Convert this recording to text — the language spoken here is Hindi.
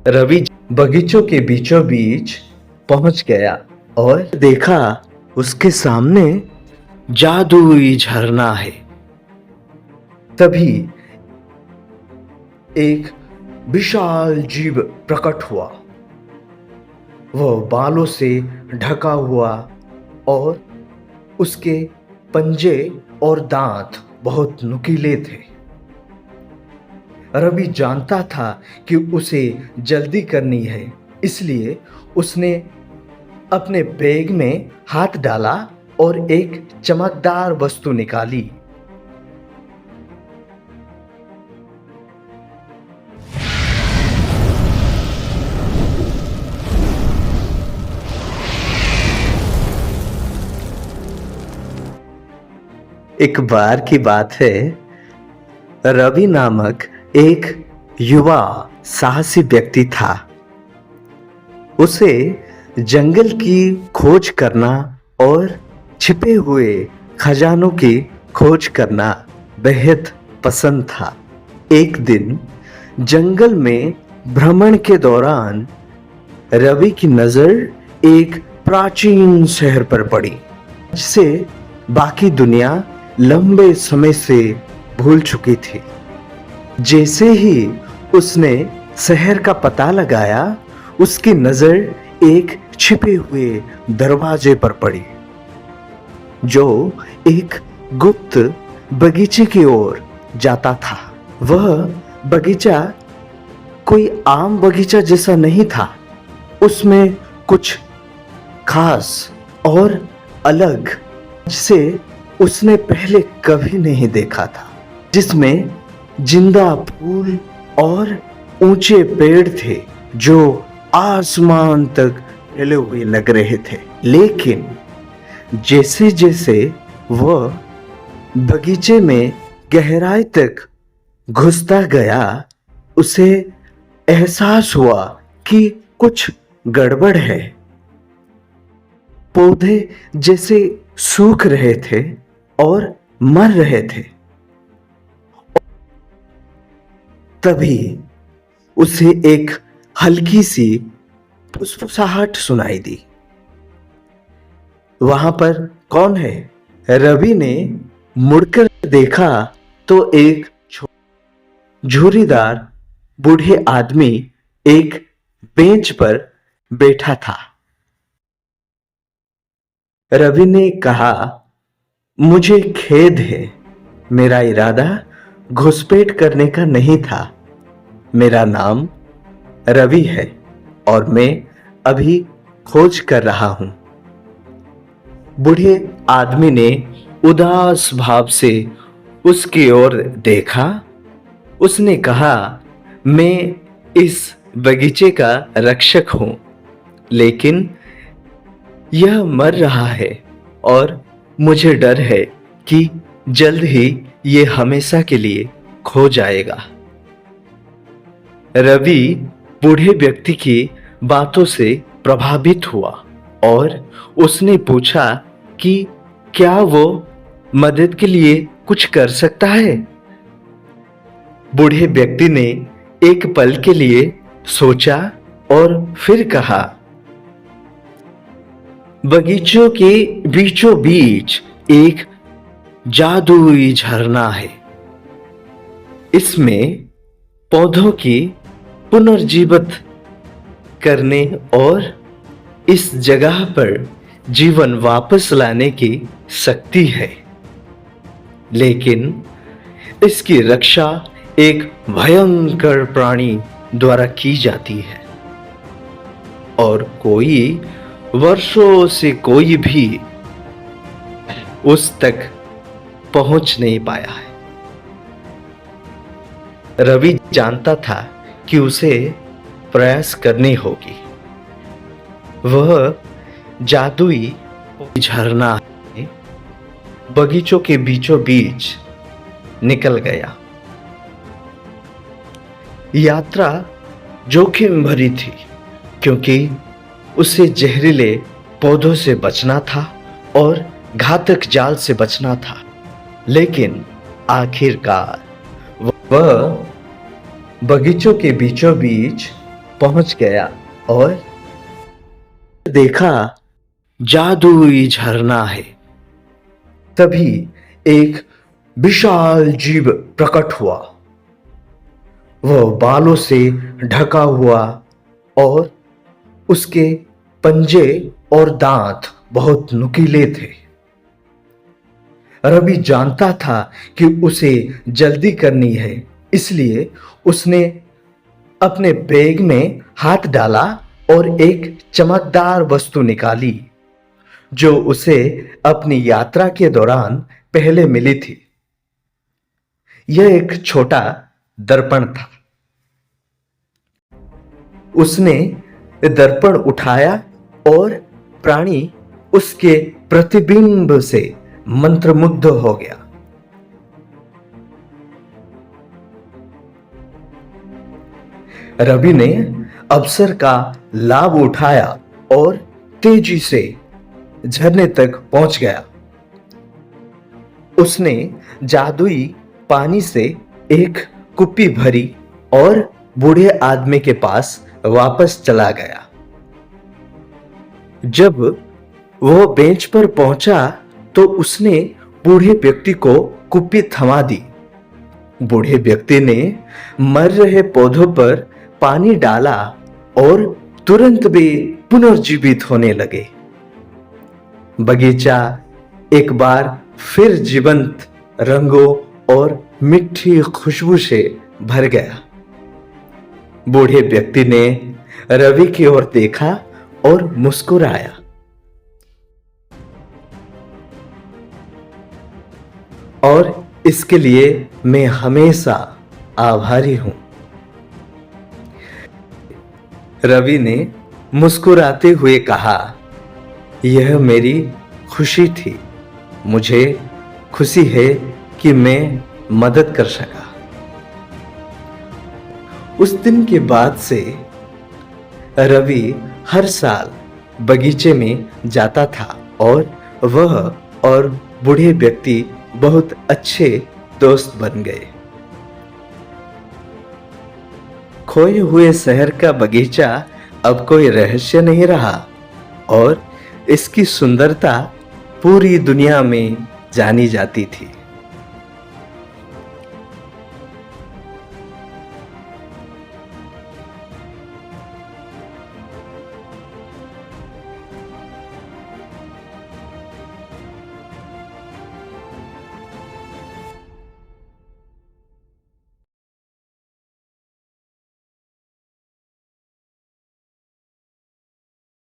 रवि बगीचों के बीचों बीच पहुंच गया और देखा उसके सामने जादुई झरना है। तभी एक विशाल जीव प्रकट हुआ। वह बालों से ढका हुआ और उसके पंजे और दांत बहुत नुकीले थे। रवि जानता था कि उसे जल्दी करनी है, इसलिए उसने अपने बैग में हाथ डाला और एक चमकदार वस्तु निकाली। एक बार की बात है, रवि नामक एक युवा साहसी व्यक्ति था। उसे जंगल की खोज करना और छिपे हुए खजानों की खोज करना बेहद पसंद था। एक दिन जंगल में भ्रमण के दौरान रवि की नजर एक प्राचीन शहर पर पड़ी, जिसे बाकी दुनिया लंबे समय से भूल चुकी थी। जैसे ही उसने शहर का पता लगाया, उसकी नजर एक छिपे हुए दरवाजे पर पड़ी, जो एक गुप्त बगीचे की ओर जाता था। वह बगीचा कोई आम बगीचा जैसा नहीं था। उसमें कुछ खास और अलग, जिसे उसने पहले कभी नहीं देखा था, जिसमें जिंदा फूल और ऊंचे पेड़ थे जो आसमान तक फैले हुए लग रहे थे। लेकिन जैसे जैसे वह बगीचे में गहराई तक घुसता गया, उसे एहसास हुआ कि कुछ गड़बड़ है। पौधे जैसे सूख रहे थे और मर रहे थे। तभी उसे एक हल्की सी फुसफुसाहट सुनाई दी। वहां पर कौन है? रवि ने मुड़कर देखा तो एक झुर्रीदार बूढ़े आदमी एक बेंच पर बैठा था। रवि ने कहा, मुझे खेद है, मेरा इरादा घुसपैठ करने का नहीं था। मेरा नाम रवि है और मैं अभी खोज कर रहा हूं। बूढ़े आदमी ने उदास भाव से उसकी ओर देखा। उसने कहा, मैं इस बगीचे का रक्षक हूं, लेकिन यह मर रहा है और मुझे डर है कि जल्द ही ये हमेशा के लिए खो जाएगा। रवि बूढ़े व्यक्ति की बातों से प्रभावित हुआ और उसने पूछा कि क्या वो मदद के लिए कुछ कर सकता है। बूढ़े व्यक्ति ने एक पल के लिए सोचा और फिर कहा, बगीचों के बीचों बीच एक जादुई झरना है। इसमें पौधों की पुनर्जीवित करने और इस जगह पर जीवन वापस लाने की शक्ति है, लेकिन इसकी रक्षा एक भयंकर प्राणी द्वारा की जाती है और कोई वर्षों से कोई भी उस तक पहुंच नहीं पाया है। रवि जानता था कि उसे प्रयास करनी होगी। वह जादुई झरना बगीचों के बीचों बीच निकल गया। यात्रा जोखिम भरी थी, क्योंकि उसे जहरीले पौधों से बचना था और घातक जाल से बचना था। लेकिन आखिरकार वह बगीचों के बीचों बीच पहुंच गया और देखा जादुई झरना है। तभी एक विशाल जीव प्रकट हुआ। वह बालों से ढका हुआ और उसके पंजे और दांत बहुत नुकीले थे। रवि जानता था कि उसे जल्दी करनी है, इसलिए उसने अपने बैग में हाथ डाला और एक चमकदार वस्तु निकाली जो उसे अपनी यात्रा के दौरान पहले मिली थी। यह एक छोटा दर्पण था। उसने दर्पण उठाया और प्राणी उसके प्रतिबिंब से मंत्रमुग्ध हो गया। रवि ने अवसर का लाभ उठाया और तेजी से झरने तक पहुंच गया। उसने जादुई पानी से एक कुप्पी भरी और बूढ़े आदमी के पास वापस चला गया। जब वह बेंच पर पहुंचा तो उसने बूढ़े व्यक्ति को कुप्पी थमा दी। बूढ़े व्यक्ति ने मर रहे पौधों पर पानी डाला और तुरंत वे पुनर्जीवित होने लगे। बगीचा एक बार फिर जीवंत रंगों और मीठी खुशबू से भर गया। बूढ़े व्यक्ति ने रवि की ओर देखा और मुस्कुराया। और इसके लिए मैं हमेशा आभारी हूं। रवि ने मुस्कुराते हुए कहा, यह मेरी खुशी थी। मुझे खुशी है कि मैं मदद कर सका। उस दिन के बाद से रवि हर साल बगीचे में जाता था और वह और बूढ़े व्यक्ति बहुत अच्छे दोस्त बन गए। खोए हुए शहर का बगीचा अब कोई रहस्य नहीं रहा और इसकी सुंदरता पूरी दुनिया में जानी जाती थी।